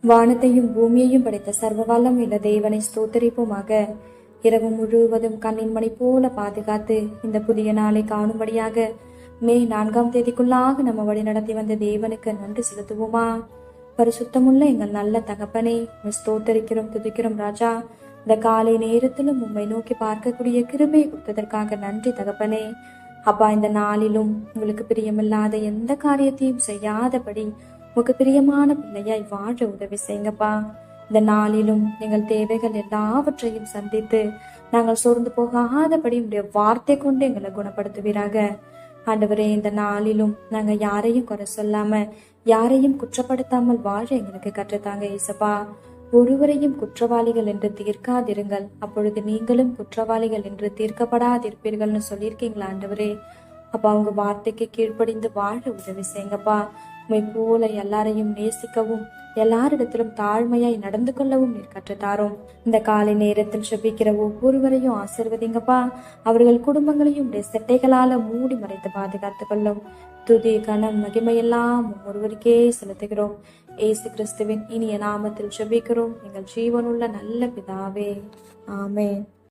வானத்தையும் பூமியையும் படைத்த சர்வ வல்லமையுள்ள தேவனை ஸ்தோத்தரிப்போமாக. இரவு முழுவதும் கண்ணின் மணி போல பாதுகாத்து இந்த புதிய நாளை காணும்படியாக மே 4ஆம் தேதிக்குள்ளாக நம்ம வழி நடத்தி வந்த தேவனுக்கு நன்றி செலுத்துவோமா? பரிசுத்தமுள்ள எங்கள் நல்ல தகப்பனே, ஸ்தோத்தரிக்கிறோம், துதிக்கிறோம் ராஜா. இந்த காலை நேரத்திலும் உம்மை நோக்கி பார்க்கக்கூடிய கிருபையை கொடுத்ததற்காக நன்றி தகப்பனே. அப்பா, இந்த நாளிலும் உங்களுக்கு பிரியமில்லாத எந்த காரியத்தையும் செய்யாதபடி உங்க பிரியமான பிள்ளையாய் வாழ உதவி செய்யுங்கப்பா. இந்த நாளிலும் எங்கள் தேவைகள் எல்லாவற்றையும் சந்தித்து நாங்கள் சோர்ந்து போகாதபடி உடைய வார்த்தை கொண்டு எங்களை குணப்படுத்துவீராக. ஆண்டவரே, இந்த நாளிலும் நாங்க யாரையும் குறை சொல்லாம யாரையும் குற்றப்படுத்தாமல் வாழ எங்களுக்கு கற்றுத்தாங்க ஏசப்பா. ஒருவரையும் குற்றவாளிகள் என்று தீர்க்காதிருங்கள், அப்பொழுது நீங்களும் குற்றவாளிகள் என்று தீர்க்கப்படாதிருப்பீர்கள்னு சொல்லியிருக்கீங்களா ஆண்டவரே. அப்பா, உங்க வார்த்தைக்கு கீழ்ப்படிந்து வாழ உதவி செய்யுங்கப்பா. உண்மை போல எல்லாரையும் நேசிக்கவும் எல்லாரிடத்திலும் தாழ்மையாய் நடந்து கொள்ளவும் நீர் கற்றுத்தாரும். இந்த காலை நேரத்தில் செபிக்கிற ஒவ்வொருவரையும் ஆசீர்வதிங்கப்பா. அவர்கள் குடும்பங்களையும் செட்டைகளால மூடி மறைத்து பாதுகாத்துக் கொள்ளும். துதி கனம் மகிமையெல்லாம் ஒருவருக்கே செலுத்துகிறோம். ஏசு கிறிஸ்துவின் இனிய நாமத்தில் செபிக்கிறோம் எங்கள் ஜீவனுள்ள நல்ல பிதாவே, ஆமென்.